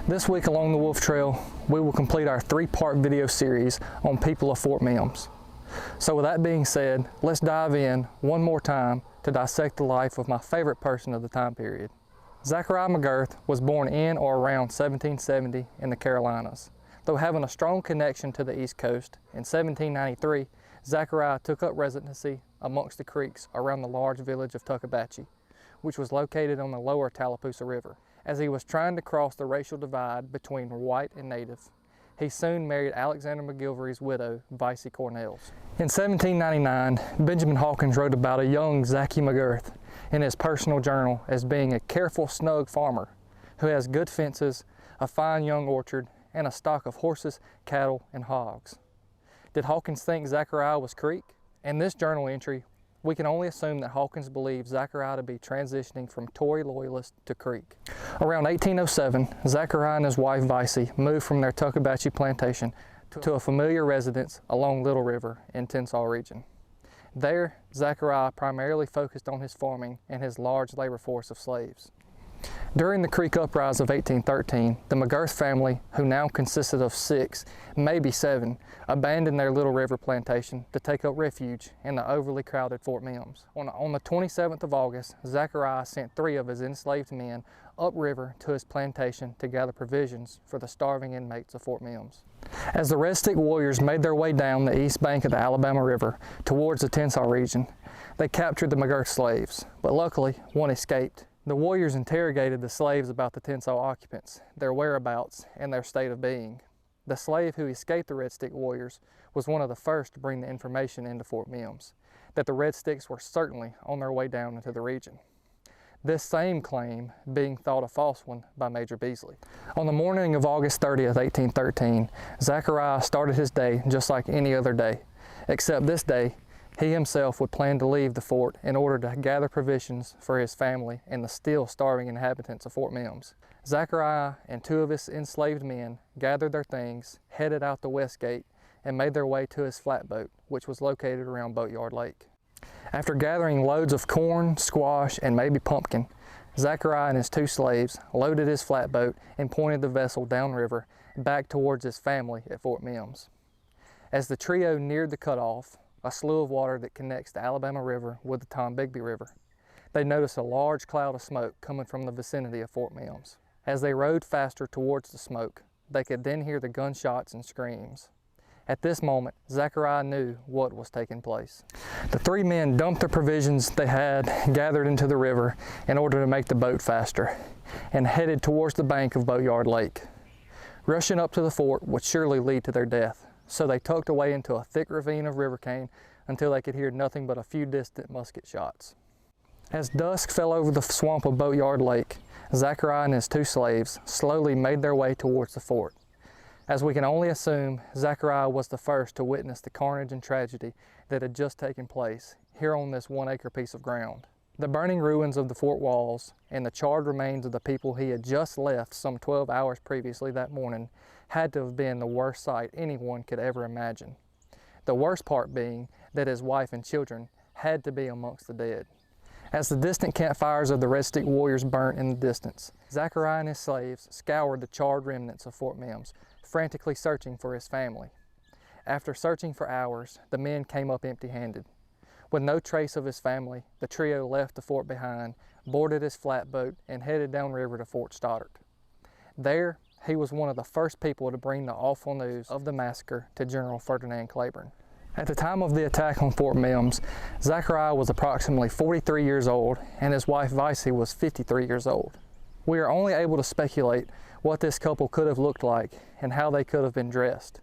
This week along the Wolf Trail, we will complete our 3-part video series on People of Fort Mims. So with that being said, let's dive in one more time to dissect the life of my favorite person of the time period. Zachariah McGirth was born in or around 1770 in the Carolinas. Though having a strong connection to the East Coast, in 1793, Zachariah took up residency amongst the creeks around the large village of Tuckabachie, which was located on the lower Tallapoosa River. As he was trying to cross the racial divide between white and native, he soon married Alexander McGilvery's widow, Vicey Cornels. In 1799, Benjamin Hawkins wrote about a young Zachy McGirth in his personal journal as being a careful, snug farmer who has good fences, a fine young orchard, and a stock of horses, cattle, and hogs. Did Hawkins think Zachariah was Creek? In this journal entry, we can only assume that Hawkins believed Zachariah to be transitioning from Tory loyalist to Creek. Around 1807, Zachariah and his wife Vicey moved from their Tuckabachie plantation to a familiar residence along Little River in Tensas region. There, Zachariah primarily focused on his farming and his large labor force of slaves. During the Creek Uprising of 1813, the McGirth family, who now consisted of 6, maybe 7, abandoned their Little River plantation to take up refuge in the overly crowded Fort Mims. On the 27th of August, Zachariah sent 3 of his enslaved men upriver to his plantation to gather provisions for the starving inmates of Fort Mims. As the Red Stick warriors made their way down the east bank of the Alabama River towards the Tensas region, they captured the McGirth slaves, but luckily one escaped. The warriors interrogated the slaves about the Tensas occupants, their whereabouts, and their state of being. The slave who escaped the Red Stick warriors was one of the first to bring the information into Fort Mims, that the Red Sticks were certainly on their way down into the region. This same claim being thought a false one by Major Beasley. On the morning of August 30th, 1813, Zachariah started his day just like any other day, except this day, he himself would plan to leave the fort in order to gather provisions for his family and the still starving inhabitants of Fort Mims. Zachariah and 2 of his enslaved men gathered their things, headed out the west gate, and made their way to his flatboat, which was located around Boatyard Lake. After gathering loads of corn, squash, and maybe pumpkin, Zachariah and his 2 slaves loaded his flatboat and pointed the vessel downriver back towards his family at Fort Mims. As the trio neared the cutoff, a slough of water that connects the Alabama River with the Tombigbee River, they noticed a large cloud of smoke coming from the vicinity of Fort Mims. As they rowed faster towards the smoke, they could then hear the gunshots and screams. At this moment, Zachariah knew what was taking place. The 3 men dumped the provisions they had gathered into the river in order to make the boat faster, and headed towards the bank of Boatyard Lake. Rushing up to the fort would surely lead to their death, so they tucked away into a thick ravine of river cane until they could hear nothing but a few distant musket shots. As dusk fell over the swamp of Boatyard Lake, Zachariah and his 2 slaves slowly made their way towards the fort. As we can only assume, Zachariah was the first to witness the carnage and tragedy that had just taken place here on this 1-acre piece of ground. The burning ruins of the fort walls and the charred remains of the people he had just left some 12 hours previously that morning had to have been the worst sight anyone could ever imagine. The worst part being that his wife and children had to be amongst the dead. As the distant campfires of the Red Stick warriors burnt in the distance, Zachariah and his slaves scoured the charred remnants of Fort Mims, frantically searching for his family. After searching for hours, the men came up empty-handed. With no trace of his family, the trio left the fort behind, boarded his flatboat, and headed downriver to Fort Stoddart. There, he was one of the first people to bring the awful news of the massacre to General Ferdinand Claiborne. At the time of the attack on Fort Mims, Zachariah was approximately 43 years old, and his wife Vicey was 53 years old. We are only able to speculate what this couple could have looked like and how they could have been dressed.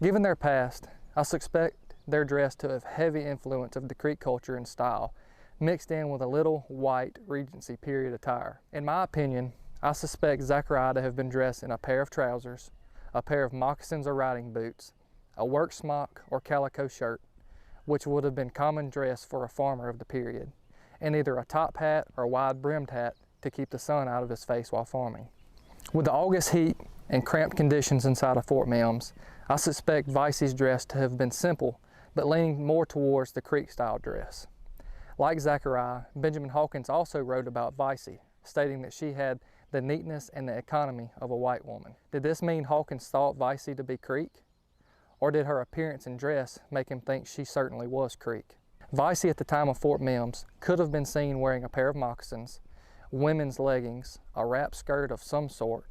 Given their past, I suspect their dress to have heavy influence of the Creek culture and style, mixed in with a little white Regency period attire. In my opinion, I suspect Zachariah to have been dressed in a pair of trousers, a pair of moccasins or riding boots, a work smock or calico shirt, which would have been common dress for a farmer of the period, and either a top hat or wide-brimmed hat to keep the sun out of his face while farming. With the August heat and cramped conditions inside of Fort Mims, I suspect Vicey's dress to have been simple, but leaning more towards the Creek-style dress. Like Zachariah, Benjamin Hawkins also wrote about Vicey, stating that she had the neatness and the economy of a white woman. Did this mean Hawkins thought Vicey to be Creek? Or did her appearance and dress make him think she certainly was Creek? Vicey at the time of Fort Mims could have been seen wearing a pair of moccasins, women's leggings, a wrap skirt of some sort,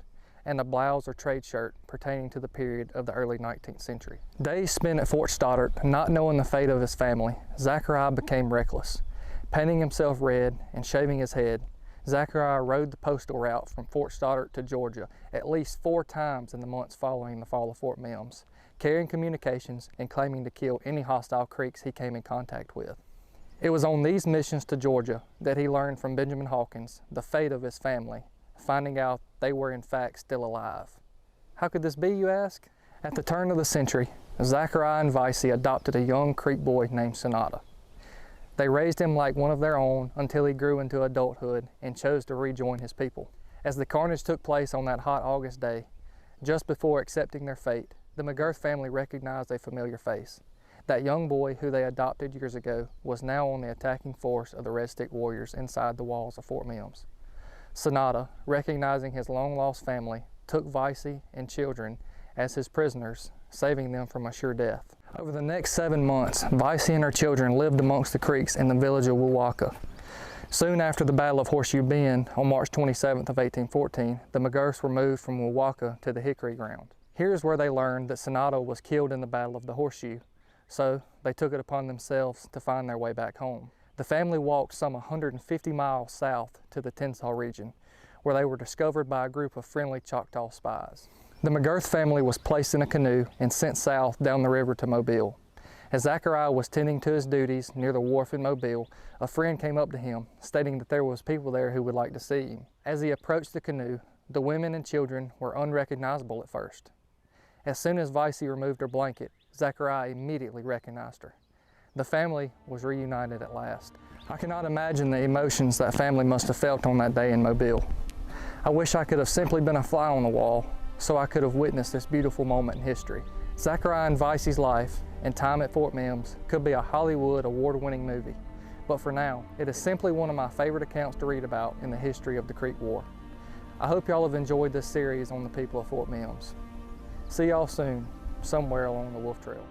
and a blouse or trade shirt pertaining to the period of the early 19th century. Days spent at Fort Stoddart, not knowing the fate of his family, Zachariah became reckless. Painting himself red and shaving his head, Zachariah rode the postal route from Fort Stoddart to Georgia at least 4 times in the months following the fall of Fort Mims, carrying communications and claiming to kill any hostile Creeks he came in contact with. It was on these missions to Georgia that he learned from Benjamin Hawkins the fate of his family, finding out they were in fact still alive. How could this be, you ask? At the turn of the century, Zachariah and Vicey adopted a young Creek boy named Sonata. They raised him like one of their own until he grew into adulthood and chose to rejoin his people. As the carnage took place on that hot August day, just before accepting their fate, the McGirth family recognized a familiar face. That young boy who they adopted years ago was now on the attacking force of the Red Stick Warriors inside the walls of Fort Mims. Sonata, recognizing his long-lost family, took Vicey and children as his prisoners, saving them from a sure death. Over the next 7 months, Vicey and her children lived amongst the Creeks in the village of Woowaka. Soon after the Battle of Horseshoe Bend on March 27th of 1814, the McGirths were moved from Woowaka to the Hickory Ground. Here's where they learned that Sonata was killed in the Battle of the Horseshoe, so they took it upon themselves to find their way back home. The family walked some 150 miles south to the Tensas region, where they were discovered by a group of friendly Choctaw spies. The McGirth family was placed in a canoe and sent south down the river to Mobile. As Zachariah was tending to his duties near the wharf in Mobile, a friend came up to him, stating that there was people there who would like to see him. As he approached the canoe, the women and children were unrecognizable at first. As soon as Vicey removed her blanket, Zachariah immediately recognized her. The family was reunited at last. I cannot imagine the emotions that family must have felt on that day in Mobile. I wish I could have simply been a fly on the wall, so I could have witnessed this beautiful moment in history. Zachariah and Vicey's life and time at Fort Mims could be a Hollywood award-winning movie, but for now, it is simply one of my favorite accounts to read about in the history of the Creek War. I hope y'all have enjoyed this series on the people of Fort Mims. See y'all soon, somewhere along the Wolf Trail.